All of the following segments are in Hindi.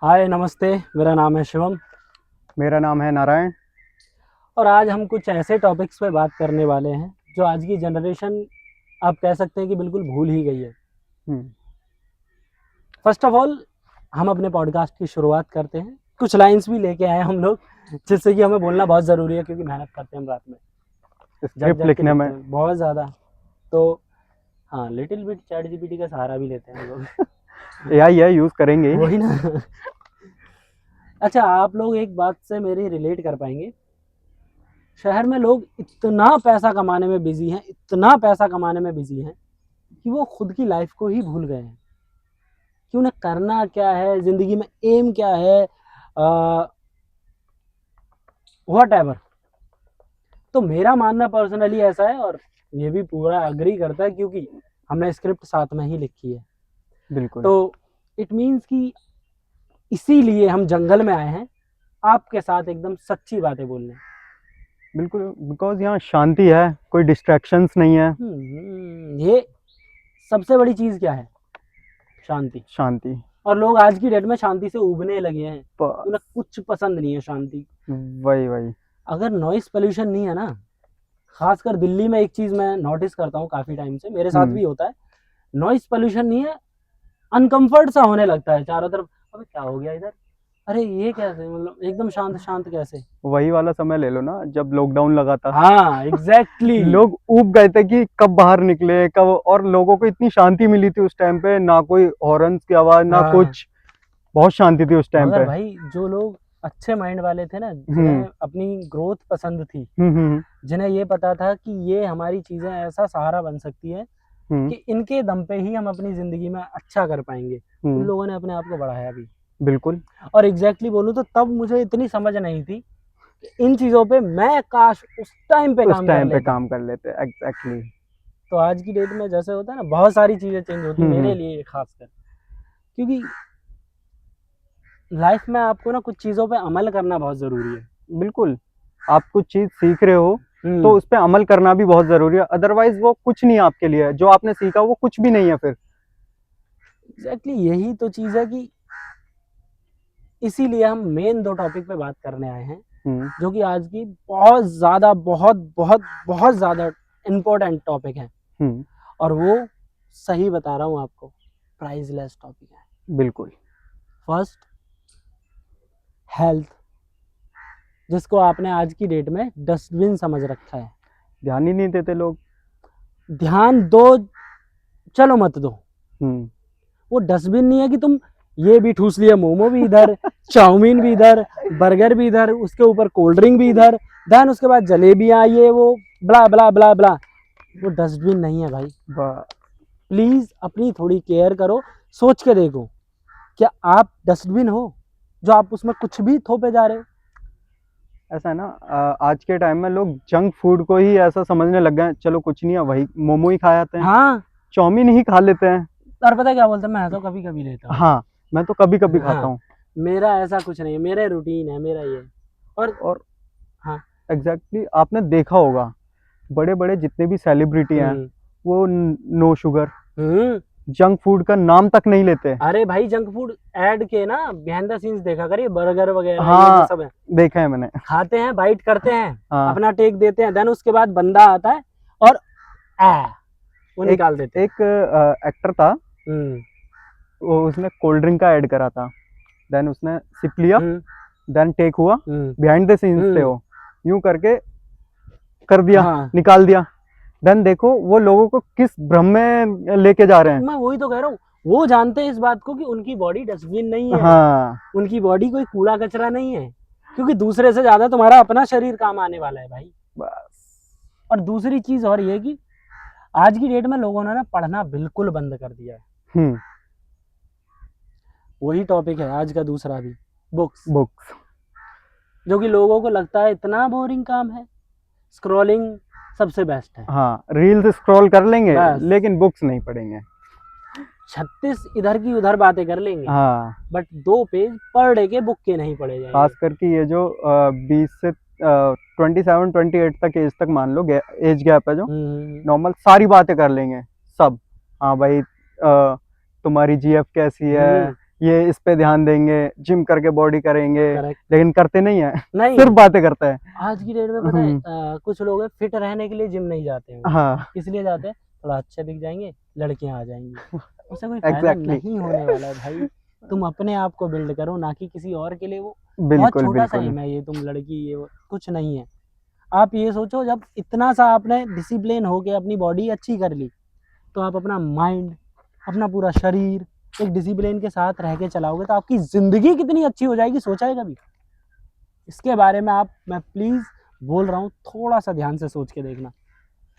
हाय नमस्ते, मेरा नाम है शिवम। मेरा नाम है नारायण। और आज हम कुछ ऐसे टॉपिक्स पे बात करने वाले हैं जो आज की जनरेशन आप कह सकते हैं कि बिल्कुल भूल ही गई है। हम्म, फर्स्ट ऑफ ऑल हम अपने पॉडकास्ट की शुरुआत करते हैं, कुछ लाइंस भी लेके आए हम लोग, जिससे कि हमें बोलना बहुत ज़रूरी है क्योंकि मेहनत करते हैं हम रात में, जग स्क्रिप्ट जग के लिखने लिखते में हैं बहुत ज़्यादा। तो हाँ, लिटिल बिट चैट जीपीटी का सहारा भी लेते हैं हम लोग। एआई है, यूज करेंगे ही। वही ना। अच्छा, आप लोग एक बात से मेरी रिलेट कर पाएंगे। शहर में लोग इतना पैसा कमाने में बिजी हैं, इतना पैसा कमाने में बिजी हैं कि वो खुद की लाइफ को ही भूल गए हैं कि उन्हें करना क्या है, जिंदगी में एम क्या है, व्हाट एवर। तो मेरा मानना पर्सनली ऐसा है, और ये भी पूरा अग्री करता है क्योंकि हमने स्क्रिप्ट साथ में ही लिखी है। बिल्कुल। तो इट मीन्स कि इसीलिए हम जंगल में आए हैं आपके साथ एकदम सच्ची बातें बोलने। बिल्कुल, बिकॉज यहाँ शांति है, कोई डिस्ट्रैक्शंस नहीं है। ये सबसे बड़ी चीज़ क्या है? शांति। शांति। और लोग आज की डेट में शांति से उबने लगे हैं, बस उन्हें कुछ पसंद नहीं है शांति। वही वही। अगर नॉइस पोल्यूशन नहीं है ना, खासकर दिल्ली में एक चीज़ मैं नोटिस करता हूँ काफ़ी टाइम से, मेरे साथ भी होता है। नॉइस पोल्यूशन नहीं है, अनकंफर्ट सा होने लगता है चारों तरफ। अबे क्या हो गया इधर, अरे ये कैसे, मतलब एकदम शांत शांत कैसे। वही वाला समय ले लो ना, जब लॉकडाउन लगा था। हाँ एग्जैक्टली। लोग ऊब गए थे कि कब बाहर निकले कब, और लोगों को इतनी शांति मिली थी उस टाइम पे, ना कोई हॉर्न्स की आवाज ना हाँ, कुछ। बहुत शांति थी उस टाइम मगर पे। भाई जो लोग अच्छे माइंड वाले थे ना, हम्म जिन्हें अपनी ग्रोथ पसंद थी, हम्म हम्म जिन्हें ये पता था कि ये हमारी चीज़ें ऐसा सहारा बन सकती है हम्म कि इनके दम पे ही हम अपनी ज़िंदगी में अच्छा कर पाएंगे, उन हम्म, लोगों ने अपने आप को बढ़ाया भी। बिल्कुल। और एग्जैक्टली बोलूँ तो तब मुझे इतनी समझ नहीं थी कि इन चीज़ों पे मैं काश उस टाइम पे उस काम कर टाइम पे लेता। काम कर लेते, एग्जैक्टली। तो आज की डेट में जैसे होता है ना, बहुत सारी चीज़ें चेंज होती मेरे हम्म। लिए खासकर, क्योंकि लाइफ में आपको ना कुछ चीज़ों पे अमल करना बहुत ज़रूरी है। बिल्कुल। आप कुछ चीज सीख रहे हो तो हम्म, उस पर अमल करना भी बहुत जरूरी है, अदरवाइज वो कुछ नहीं है आपके लिए। जो आपने सीखा वो कुछ भी नहीं है फिर। एग्जैक्टली यही तो चीज़ है कि इसीलिए हम मेन दो टॉपिक पे बात करने आए हैं, हम्म जो कि आज की बहुत ज़्यादा बहुत बहुत बहुत ज़्यादा इम्पोर्टेंट टॉपिक है। हम्म। और वो सही बता रहा हूँ आपको, प्राइसलेस टॉपिक है। बिल्कुल। फर्स्ट, हेल्थ, जिसको आपने आज की डेट में डस्टबिन समझ रखा है। ध्यान ही नहीं देते लोग। ध्यान दो, चलो मत दो, हम्म वो डस्टबिन नहीं है कि तुम ये भी ठूस लिया, मोमो भी इधर, चाउमीन भी इधर, बर्गर भी इधर, उसके ऊपर कोल्ड ड्रिंक भी इधर, देन उसके बाद जलेबियाँ, ये वो, ब्ला ब्ला ब्ला ब्ला। वो डस्टबिन नहीं है भाई। ब- प्लीज अपनी थोड़ी केयर करो, सोच के देखो, क्या आप डस्टबिन हो जो आप उसमें कुछ भी थोपे जा रहे हो? ऐसा है ना, आज के टाइम में लोग जंक फूड को ही ऐसा समझने लग गए हैं, चलो कुछ नहीं है, वही मोमो ही खा जाते हैं, हाँ, चाउमीन ही खा लेते हैं। और पता है क्या बोलते हैं, मैं तो कभी कभी लेता हूँ। हाँ, मैं तो कभी कभी खाता हाँ, हूँ। मेरा ऐसा कुछ नहीं है, मेरा रूटीन है, मेरा ये। और और हाँ। एग्जैक्टली आपने देखा होगा, बड़े बड़े जितने भी सेलिब्रिटी हैं हम्म वो नो शुगर हम्म। जंक फूड का नाम तक नहीं लेते। अरे भाई, जंक फूड ऐड के ना बिहाइंड द सीन्स देखा करिए, बर्गर वगैरह ये जो हाँ, सब है, देखा है मैंने। खाते हैं, बाइट करते हैं, हाँ। अपना टेक देते हैं, देन उसके बाद बंदा आता है और वो एक निकाल देते हैं। एक एक्टर था, हम्म वो उसने कोल्ड ड्रिंक का ऐड करा था, देन उसने सिप लिया, हम्म देन टेक हुआ, हम्म बिहाइंड द सीन्स थे हम्म। वो, यूं करके कर दिया, हाँ, निकाल दिया। देन देखो वो लोगों को किस भ्रम में लेके जा रहे हैं। मैं वही तो कह रहा हूँ, वो जानते हैं इस बात को कि उनकी बॉडी डस्टबिन नहीं है, हाँ, उनकी बॉडी कोई कूड़ा कचरा नहीं है, क्योंकि दूसरे से ज्यादा तुम्हारा अपना शरीर काम आने वाला है भाई। बस। और दूसरी चीज और ये कि आज की डेट में लोगों ने ना पढ़ना बिल्कुल बंद कर दिया है। हम्म। वही टॉपिक है आज का दूसरा भी, बुक्स। बुक्स। जो कि लोगों को लगता है इतना बोरिंग काम है, स्क्रॉलिंग सबसे बेस्ट है। हाँ, रील्स स्क्रॉल कर लेंगे बस लेकिन बुक्स नहीं पढ़ेंगे। 36 इधर की उधर बातें कर लेंगे, हाँ, बट 2 पेज पर डे के बुक के नहीं पढ़े जाएंगे। खास करके ये जो 20 से 27-28 तक एज तक मान लो, एज गैप है जो, हम्म नॉर्मल सारी बातें कर लेंगे सब। हाँ भाई, तुम्हारी जीएफ कैसी है, हम्म ये इस पे ध्यान देंगे, जिम करके बॉडी करेंगे, करेक्ट। लेकिन करते नहीं है, नहीं, सिर्फ बातें करते हैं। आज की डेट में पता है कुछ लोग हैं फिट रहने के लिए जिम नहीं जाते हैं, हाँ इसलिए जाते हैं थोड़ा अच्छे दिख जाएंगे, लड़कियां आ जाएंगी, उससे कोई फायदा एग्जैक्टली नहीं होने वाला है भाई। तुम अपने आप को बिल्ड करो, ना कि किसी और के लिए। वो बहुत बिल्कुल छोटा सा बिल्कुल एम है ये, तुम लड़की ये वो कुछ नहीं है। आप ये सोचो, जब इतना सा आपने डिसिप्लिन होके अपनी बॉडी अच्छी कर ली, तो आप अपना माइंड, अपना पूरा शरीर एक डिसिप्लिन के साथ रह के चलाओगे तो आपकी जिंदगी कितनी अच्छी हो जाएगी, सोचा है कभी? इसके बारे में मैं प्लीज बोल रहा हूँ, थोड़ा सा ध्यान से सोच के देखना,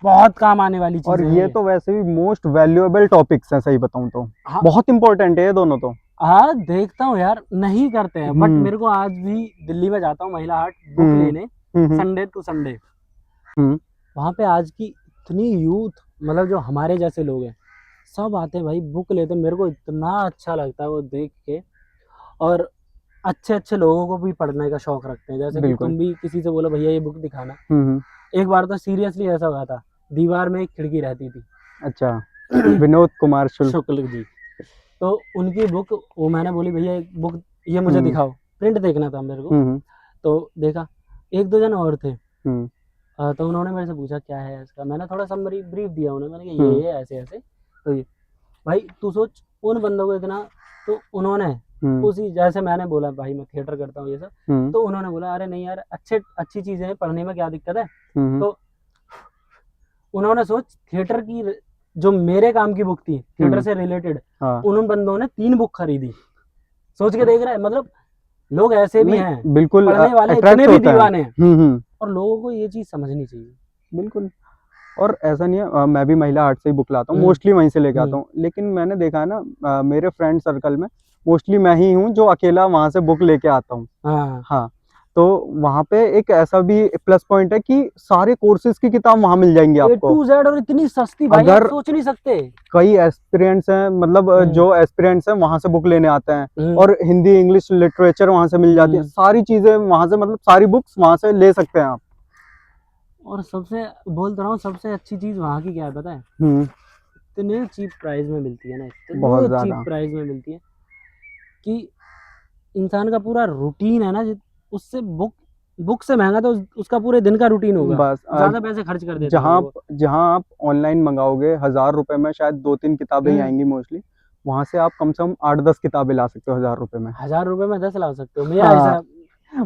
बहुत काम आने वाली और चीजें हैं ये तो वैसे भी मोस्ट वैल्यूएबल टॉपिक्स हैं, सही बताऊं तो हाँ बहुत इंपॉर्टेंट है ये दोनों तो। हाँ, देखता हूँ यार, नहीं करते हैं, बट हम्म मेरे को आज भी दिल्ली में जाता हूँ महिला हाट बुक हम्म लेने, हम्म संडे टू संडे। हम्म वहाँ पे आज की इतनी यूथ, मतलब जो हमारे जैसे लोग हैं, सब आते हैं भाई, बुक लेते हैं। मेरे को इतना अच्छा लगता है वो देख के। और अच्छे अच्छे लोगों को भी पढ़ने का शौक रखते हैं, जैसे कि बिल्कुल। तुम भी किसी से बोलो भैया ये बुक दिखाना। हम्म। एक बार तो सीरियसली ऐसा हुआ था, दीवार में एक खिड़की रहती थी, अच्छा, विनोद कुमार शुक्ल। शुक्ल जी, तो उनकी बुक, वो मैंने बोली भैया एक बुक ये मुझे हम्म दिखाओ, प्रिंट देखना था मेरे को। हम्म तो देखा, एक दो जन और थे, हम्म तो उन्होंने मेरे से पूछा क्या है इसका, मैंने थोड़ा सा ब्रीफ दिया उन्हें, मैंने कहा हम्म ये ऐसे ऐसे। तो ये भाई तू सोच, उन बंदों को इतना, तो उन्होंने हम्म उसी जैसे मैंने बोला भाई मैं थिएटर करता हूँ ये सब, हम्म तो उन्होंने बोला अरे नहीं यार, अच्छी चीजें हैं, पढ़ने में क्या दिक्कत है। हम्म तो उन्होंने सोच, थिएटर की जो मेरे काम की बुक थी थिएटर से रिलेटेड, हाँ उन बंदों ने 3 बुक खरीदी। सोच के देख रहे हैं, मतलब लोग ऐसे भी नहीं, हैं, बिल्कुल पढ़ने वाले इतने अट्रैक्ट भी होता है। दीवाने हैं, हम्म। और लोगों को ये चीज समझनी चाहिए। बिल्कुल। और ऐसा नहीं है, मैं भी महिला हाट से ही बुक लाता हूँ, हम्म मोस्टली वहीं से लेके आता हम्म हूँ, लेकिन मैंने देखा है ना, मेरे फ्रेंड सर्कल में मोस्टली मैं ही हूँ जो अकेला वहां से बुक लेके आता हूँ। हाँ, हाँ, तो वहाँ पे एक ऐसा भी प्लस पॉइंट है कि सारे कोर्सेज की किताब वहाँ मिल जाएंगी A आपको। to Z, और इतनी सस्ती भाई, आप अगर सोच नहीं सकते। कई एस्पिरेंट्स हैं, मतलब जो एस्पिरेंट्स हैं वहां से बुक लेने आते हैं, और हिंदी इंग्लिश लिटरेचर वहां से मिल जाती है, सारी चीजें वहां से, मतलब सारी बुक्स वहां से ले सकते हैं आप। और सबसे बोलता रहा हूँ, सबसे अच्छी चीज वहाँ की क्या है पता है? हम्म। इतने चीप प्राइस में मिलती है ना, बहुत इतने चीप ज्यादा। प्राइस में मिलती है कि इंसान का पूरा रूटीन है ना, उससे बुक से महंगा तो उसका पूरे दिन का रूटीन होगा, बस ज्यादा पैसे खर्च कर देता है जहाँ वो। जहाँ आप ऑनलाइन मंगाओगे 1,000 रुपए में शायद 2-3 किताबें ही आएंगी मोस्टली, वहां से आप कम से कम 8-10 किताबें ला सकते हो 1,000 रुपए में। 1000 रुपए में 10 ला सकते हो, मेरा हाँ, हिसाब।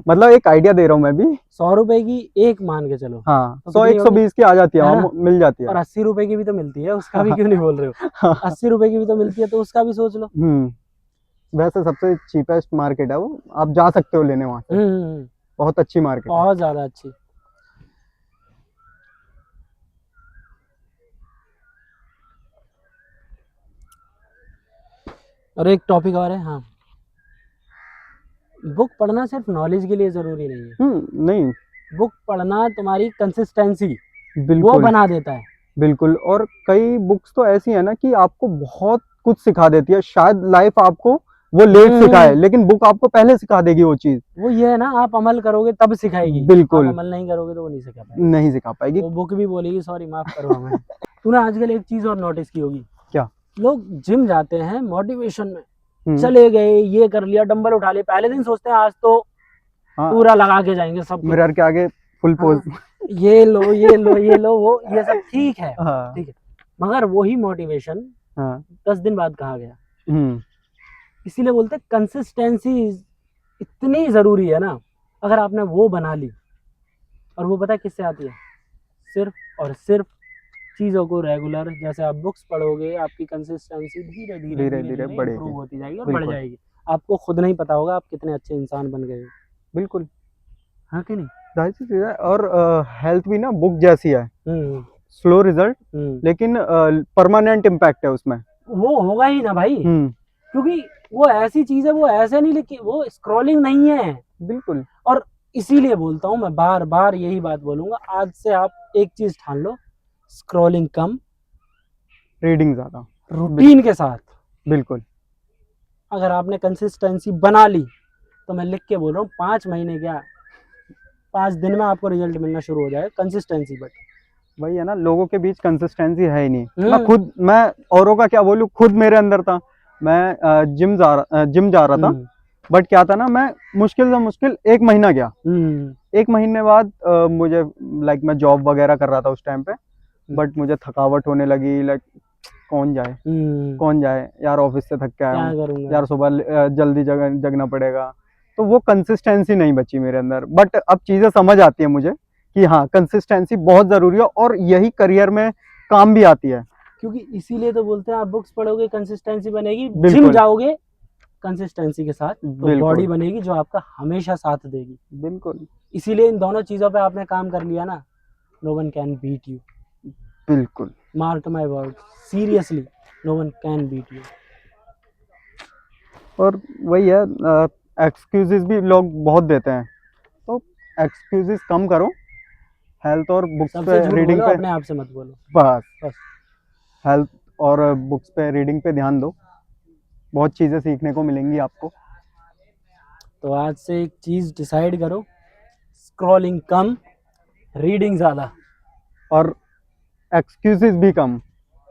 मतलब एक आइडिया दे रहा हूँ मैं भी। 100 रुपए की एक मान के चलो, हाँ, तो 100-120 की आ जाती है, है वहाँ ना? मिल जाती है। और 80 रुपए की भी तो मिलती है, उसका भी क्यों नहीं बोल रहे हो? 80 रुपए की भी तो मिलती है, तो उसका भी सोच लो। वैसे सबसे चीपेस्ट मार्केट है वो, आप जा सकते हो लेने वहां से, बहुत अच्छी मार्केट है। बहुत ज्यादा अच्छी। और एक टॉपिक और है, हाँ, बुक पढ़ना सिर्फ नॉलेज के लिए जरूरी नहीं है। नहीं, बुक पढ़ना तुम्हारी कंसिस्टेंसी वो बिल्कुल बना देता है। बिल्कुल। और कई बुक्स तो ऐसी है ना कि आपको बहुत कुछ सिखा देती है, शायद लाइफ आपको वो लेट सिखाए, लेकिन बुक आपको पहले सिखा देगी वो चीज। वो ये है ना, आप अमल करोगे तब सिखाएगी, आप बिल्कुल अमल नहीं करोगे तो वो नहीं सिखा पाएगी, नहीं सिखा पाएगी। वो बुक भी बोलेगी सॉरी माफ करो हमें। तूने आजकल एक चीज और नोटिस की होगी, क्या? लोग जिम जाते हैं मोटिवेशन में, हम्म, चले गए, ये कर लिया, डंबल उठा लिए, पहले दिन सोचते हैं आज तो हाँ, पूरा लगा के जाएंगे सब कुछ, मिरर के आगे फुल पोज। हाँ, ये लो ये लो ये लो, वो ये सब ठीक है, हाँ ठीक है, मगर वही मोटिवेशन हाँ 10 दिन बाद कहाँ गया? हम्म इसीलिए बोलते हैं कंसिस्टेंसी इतनी जरूरी है ना। अगर आपने वो बना ली, और वो पता है किससे आती है? सिर्फ और सिर्फ चीज़ों को रेगुलर, जैसे आप बुक्स पढ़ोगे, आपकी कंसिस्टेंसी धीरे धीरे धीरे धीरे धीरे धीरे बढ़ेगी। इंप्रूव होती जाएगी और बढ़ बिल्कुल जाएगी। आपको खुद नहीं पता होगा आप कितने अच्छे इंसान बन गए हो। बिल्कुल, हाँ कि नहीं? जाहिर सी चीज है। और हेल्थ भी ना बुक जैसी है, हम्म स्लो रिजल्ट हम्म लेकिन परमानेंट इम्पैक्ट है उसमें। वो होगा ही ना भाई, क्योंकि वो ऐसी चीज है, वो ऐसे नहीं लिखी, वो स्क्रॉलिंग नहीं है। बिल्कुल। और इसीलिए बोलता हूँ, मैं बार बार यही बात बोलूंगा, आज से आप एक चीज ठान लो, स्क्रॉलिंग कम, रीडिंग ज्यादा, रूटीन के साथ। बिल्कुल। अगर आपने कंसिस्टेंसी बना ली, तो मैं लिख के बोल रहा हूँ 5 महीने क्या, 5 दिन में आपको रिजल्ट मिलना शुरू हो जाए, कंसिस्टेंसी। बट वही है ना, लोगों के बीच कंसिस्टेंसी है ही नहीं। मैं औरों का क्या बोलूं, खुद मेरे अंदर था, मैं जिम जा रहा था। हम्म, बट क्या था ना, मैं मुश्किल से मुश्किल 1 महीना गया। 1 महीने बाद मुझे लाइक मैं जॉब वगैरह कर रहा था उस टाइम पे, बट मुझे थकावट होने लगी। लाइक कौन जाए यार, ऑफिस से थक के आया क्या हूँ करूंगा। यार, सुबह जल्दी जगना पड़ेगा। तो वो कंसिस्टेंसी नहीं बची मेरे अंदर। बट अब चीज़ें समझ आती है मुझे कि हाँ, कंसिस्टेंसी बहुत ज़रूरी है और यही करियर में काम भी आती है। क्योंकि इसीलिए तो बोलते हैं आप बुक्स पढ़ोगे कंसिस्टेंसी बनेगी, जिम बिल्कुल जाओगे कंसिस्टेंसी के साथ तो बॉडी बिल्कुल बनेगी जो आपका हमेशा साथ देगी। बिल्कुल इसीलिए इन दोनों चीज़ों पे आपने काम कर लिया ना, no one can beat you, बिल्कुल। Mark my word, seriously no one can beat you. और वही है, एक्सक्यूजेस भी लोग बहुत देते हैं, तो एक्सक्यूजेस कम करो, हेल्थ और बुक्स सबसे पे झूठ रीडिंग बोलो, पे। अपने आप से मत बोलो। बस बस। हेल्थ और बुक्स पे रीडिंग पे ध्यान दो, बहुत चीज़ें सीखने को मिलेंगी आपको। तो आज से एक चीज़ डिसाइड करो, स्क्रॉलिंग कम, रीडिंग ज़्यादा। और एक्सक्यूजेस भी कम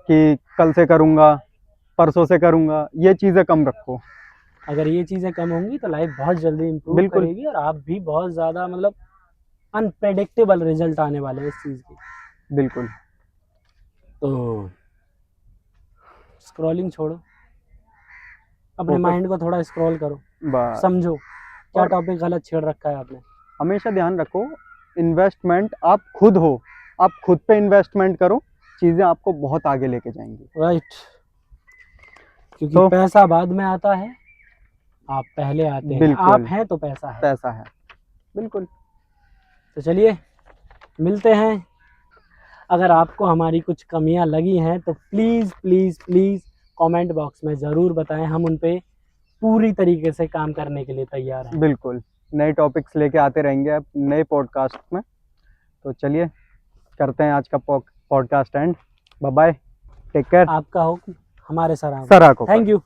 कि कल से करूँगा, परसों से करूँगा, ये चीज़ें कम रखो। अगर ये चीज़ें कम होंगी तो लाइफ बहुत जल्दी इम्प्रूव बिल्कुल करेगी और आप भी बहुत ज़्यादा मतलब अनप्रेडिक्टेबल रिजल्ट आने वाले हैं इस चीज़ के। बिल्कुल। तो स्क्रॉलिंग छोड़ो, अपने फोकस। माइंड को थोड़ा स्क्रॉल करो, बस। समझो क्या और टॉपिक गलत छेड़ रखा है आपने। हमेशा ध्यान रखो, इन्वेस्टमेंट आप खुद हो, आप खुद पे इन्वेस्टमेंट करो, चीज़ें आपको बहुत आगे लेके जाएंगी। राइट, क्योंकि तो पैसा बाद में आता है, आप पहले आते हैं। आप बिल्कुल हैं तो पैसा है। पैसा है। बिल्कुल। तो चलिए मिलते हैं। अगर आपको हमारी कुछ कमियां लगी हैं तो please please please comment box में ज़रूर बताएं, हम उन पे पूरी तरीके से काम करने के लिए तैयार हैं। बिल्कुल, नए टॉपिक्स लेके आते रहेंगे अब नए पॉडकास्ट में। तो चलिए करते हैं आज का podcast end. Bye bye, take care. आपका हो हमारे सराहना। सर आंखों पर। Thank you.